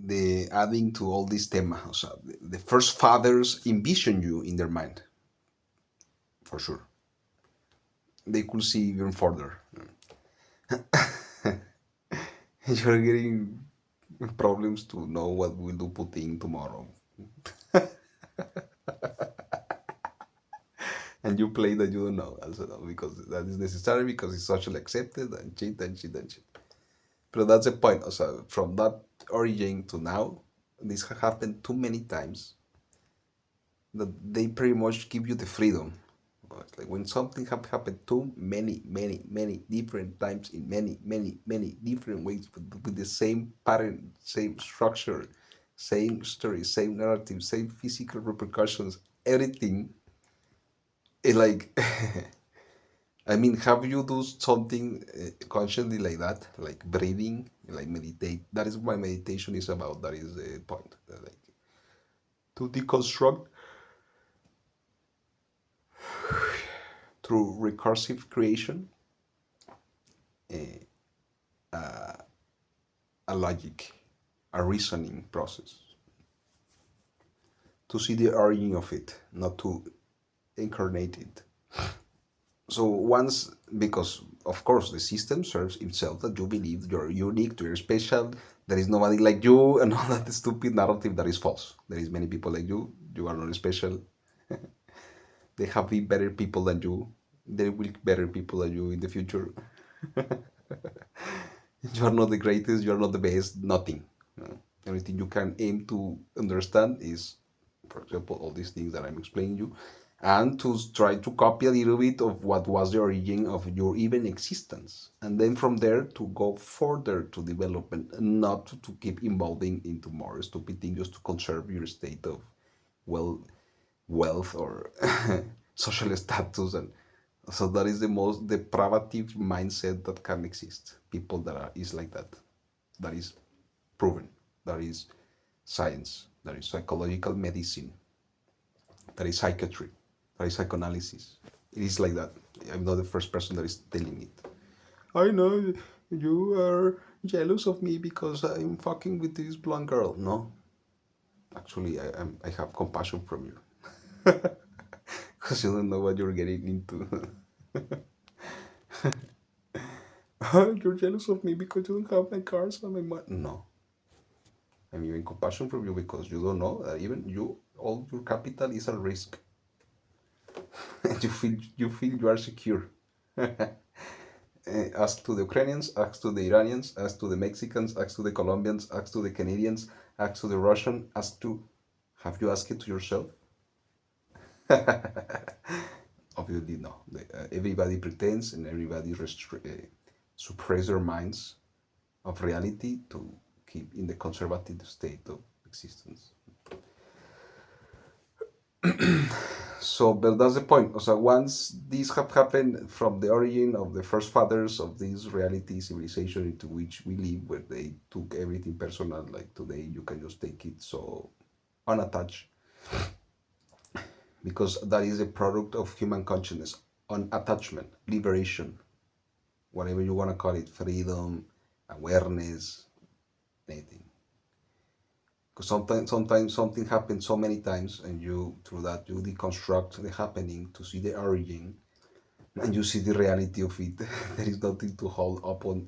the adding to all this tema, o sea, the first fathers envision you in their mind, for sure. They could see even further. You're getting problems to know what will do Putin tomorrow. And you play that you don't know, also, no, because that is necessary, because it's socially accepted, and shit and shit and shit. But that's the point. Also, from that origin to now, this has happened too many times that they pretty much give you the freedom. It's like when something have happened too many different times in many different ways, with the same pattern, same structure, same story, same narrative, same physical repercussions, everything. It like, I mean, have you do something consciously like that, like breathing, like meditate? That is what meditation is about. That is the point. Like to deconstruct through recursive creation, a logic, a reasoning process, to see the origin of it, not to incarnate it. So once, because of course the system serves itself that you believe you're unique, you're special, there is nobody like you, and all that stupid narrative that is false. There is many people like you are not special. There have been better people than you. There will be better people than you in the future. You are not the greatest, you are not the best, nothing. Everything you can aim to understand is, for example, all these things that I'm explaining you, and to try to copy a little bit of what was the origin of your even existence. And then from there to go further to development, and not to keep evolving into more stupid things just to conserve your state of well wealth or social status. And so that is the most depravative mindset that can exist. People that are is like that. That is proven. That is science. That is psychological medicine. That is psychiatry. That is psychoanalysis. It is like that. I'm not the first person that is telling it. I know you are jealous of me because I'm fucking with this blonde girl. No, actually, I have compassion from you because you don't know what you're getting into. You're jealous of me because you don't have my cars and my money. No, I'm even compassion from you because you don't know that even you, all your capital is at risk. You feel you are secure. Ask to the Ukrainians, ask to the Iranians, ask to the Mexicans, ask to the Colombians, ask to the Canadians, ask to the Russian, ask to. Have you asked it to yourself? Obviously, no. Everybody pretends and everybody suppress their minds of reality to keep in the conservative state of existence. So, but that's the point. So once these have happened from the origin of the first fathers of this reality civilization into which we live, where they took everything personal, like today you can just take it so unattached, because that is a product of human consciousness, unattachment, liberation, whatever you want to call it, freedom, awareness, anything. Because sometimes something happens so many times, and you through that you deconstruct the happening to see the origin, and you see the reality of it. There is nothing to hold up on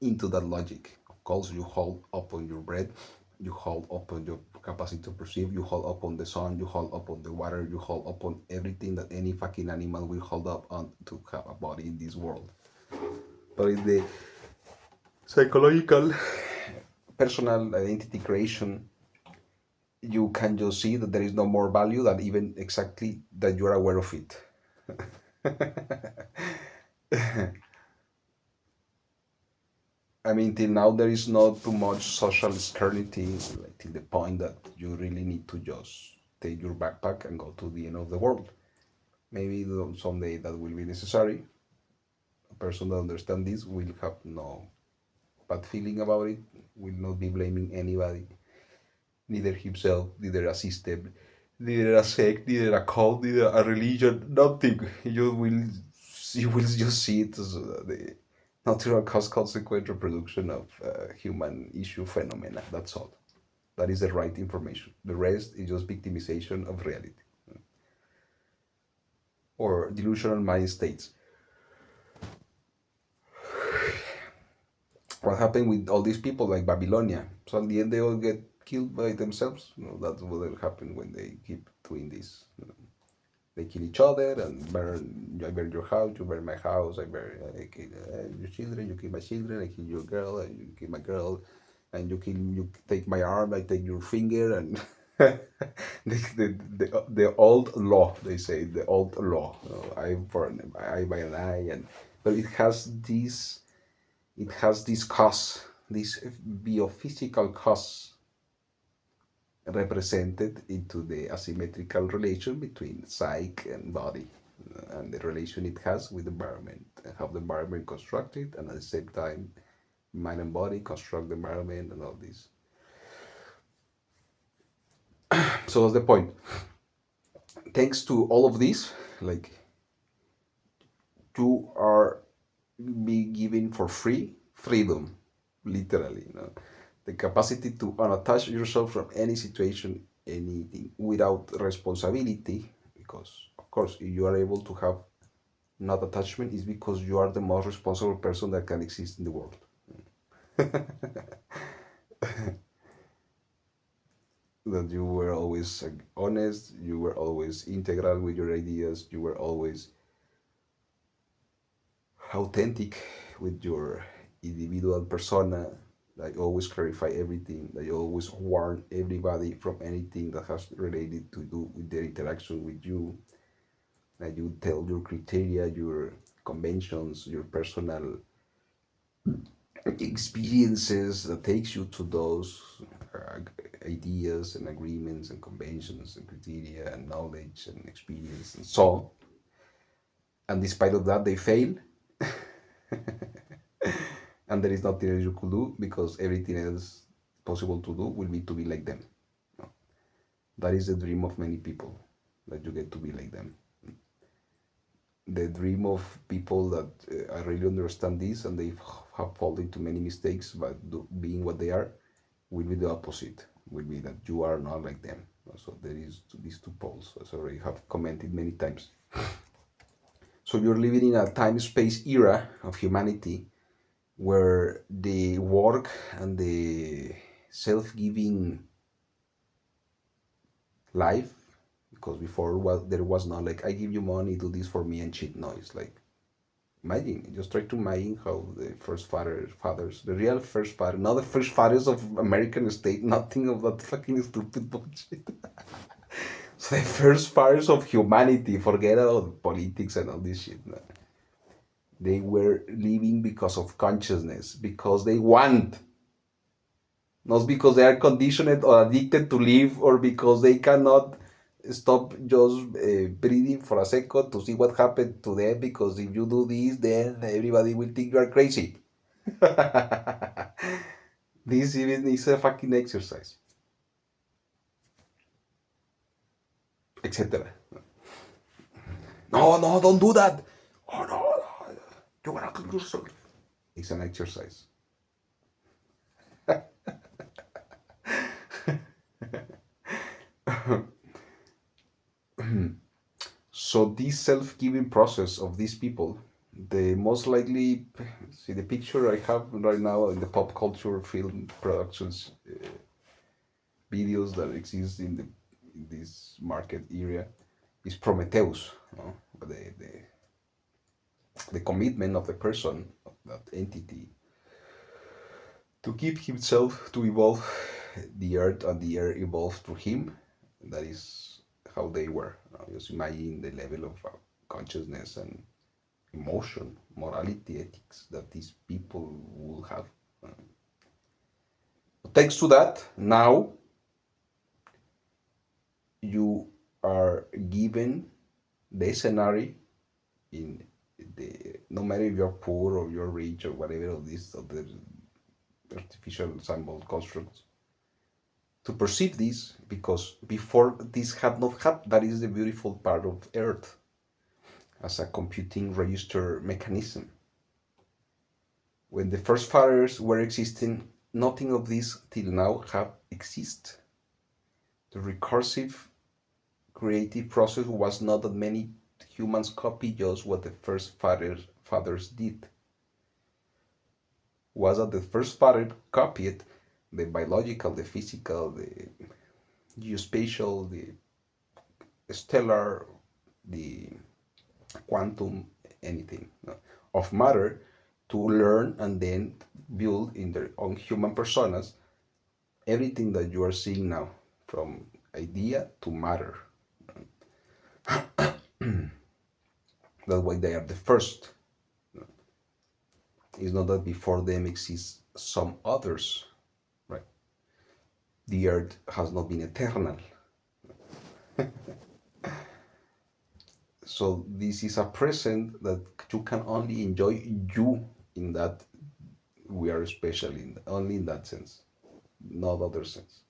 into that logic. Of course, you hold up on your breath, you hold up on your capacity to perceive, you hold up on the sun, you hold up on the water, you hold up on everything that any fucking animal will hold up on to have a body in this world. But in the psychological personal identity creation, you can just see that there is no more value than even exactly that you are aware of it. I mean, till now there is not too much social scarcity, like, till the point that you really need to just take your backpack and go to the end of the world. Maybe someday that will be necessary. A person that understands this will have no bad feeling about it, will not be blaming anybody, neither himself, neither a system, neither a sect, neither a cult, neither a religion, nothing. You will just see it as natural cause consequent reproduction of human issue phenomena. That's all. That is the right information. The rest is just victimization of reality or delusional mind states. What happened with all these people like Babylonia? So in the end, they all get killed by themselves. That's what will happen when they keep doing this. They kill each other and burn. I burn your house, you burn my house. I kill your children, you kill my children. I kill your girl, and you kill my girl. And you take my arm, I take your finger, and the old law. They say the old law. Eye for an eye by an eye, and but it has this cause, this biophysical cause represented into the asymmetrical relation between psyche and body, and the relation it has with the environment, and how the environment constructed, and at the same time, mind and body construct the environment and all this. So that's the point. Thanks to all of this, like you are be given for free freedom, literally. The capacity to unattach yourself from any situation, anything, without responsibility. Because of course, if you are able to have not attachment, is because you are the most responsible person that can exist in the world. That you were always honest, you were always integral with your ideas, you were always authentic with your individual persona, that you always clarify everything, that you always warn everybody from anything that has related to do with their interaction with you, that you tell your criteria, your conventions, your personal experiences that takes you to those uh, ideas and agreements and conventions and criteria and knowledge and experience and so on. And despite of that, they fail, and there is nothing else you could do because everything else possible to do will be to be like them. No. That is the dream of many people, that you get to be like them. The dream of people that I really understand this and they have fallen into many mistakes but being what they are will be the opposite, will be that you are not like them. So there is these two poles, as I already have commented many times. So you're living in a time-space era of humanity where the work and the self-giving life, because before there was not like I give you money, do this for me and shit. No, it's like imagine, just try to imagine how the first fathers, the real first father, not the first fathers of American state, nothing of that fucking stupid bullshit. So the first fathers of humanity, forget about politics and all this shit. No. They were living because of consciousness, because they want, not because they are conditioned or addicted to live, or because they cannot stop just breathing for a second to see what happened to them, because if you do this, then everybody will think you are crazy. This even is a fucking exercise, etc. No, no, don't do that. Oh no, no. You wanna kill yourself. It's an exercise. So this self-giving process of these people, they most likely see the picture I have right now in the pop culture film productions, videos that exist in this market area, is Prometheus. No? The commitment of the person, of that entity, to keep himself, to evolve the earth, and the earth evolved through him. That is how they were. Just imagine the level of consciousness and emotion, morality, ethics that these people will have. Thanks to that, now you are given the scenario in the, no matter if you're poor or you're rich or whatever of these of the artificial symbol constructs, to perceive this, because before this had not happened. That is the beautiful part of Earth as a computing register mechanism. when the first fathers were existing, nothing of this till now have exist. The recursive creative process was not that many humans copy just what the first fathers did. Was that the first father copied the biological, the physical, the geospatial, the stellar, the quantum, anything, no, of matter to learn and then build in their own human personas everything that you are seeing now, from idea to matter. That's why they are the first. It's not that before them exists some others, right? The earth has not been eternal. So this is a present that you can only enjoy you in that we are special in only in that sense, not other sense.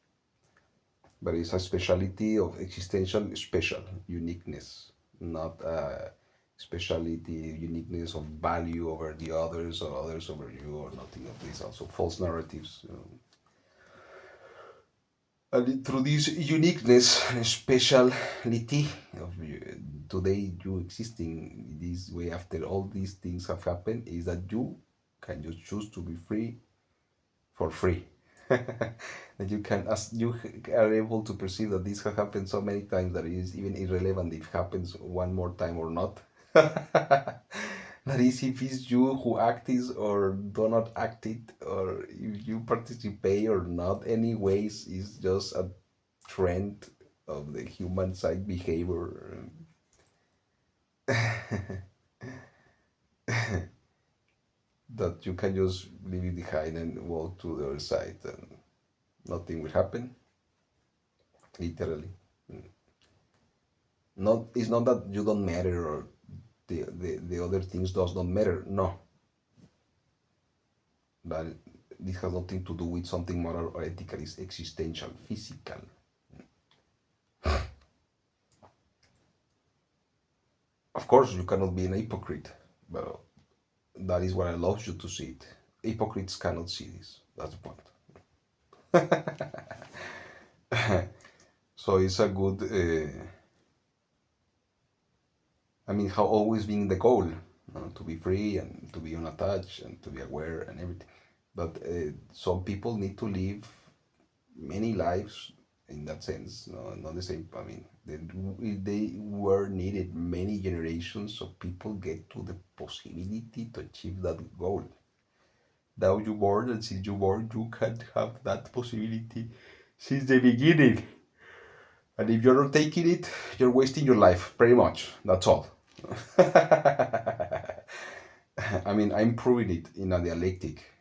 But it's a speciality of existential special uniqueness, not a speciality uniqueness of value over the others or others over you or nothing of this. Also false narratives. And through this uniqueness and speciality of you, today you existing this way after all these things have happened is that you can just choose to be free for free. That you can, as you are able to perceive that this has happened so many times that it is even irrelevant if it happens one more time or not. That is, if it's you who act it or do not act it, or if you participate or not, anyways, it's just a trend of the human side behavior. That you can just leave it behind and walk to the other side and nothing will happen, literally. Not, it's not that you don't matter or the other things does not matter, no. But this has nothing to do with something moral or ethical, it's existential, physical. Of course, you cannot be an hypocrite, but that is what allows you to see it. Hypocrites cannot see this. That's the point. So it's a good, I mean, how always being the goal, to be free and to be unattached and to be aware and everything. But some people need to live many lives in that sense, no, not the same. I mean, they were needed many generations of people get to the possibility to achieve that goal. Now you born, and since you born, you can't have that possibility since the beginning. And if you're not taking it, you're wasting your life, pretty much. That's all. I mean, I'm proving it in a dialectic.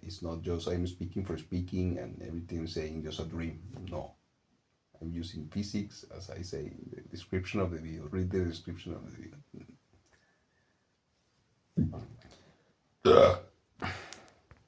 It's not just I'm speaking for speaking and everything I'm saying just a dream. No. I'm using physics, as I say in the description of the video. Read the description of the video.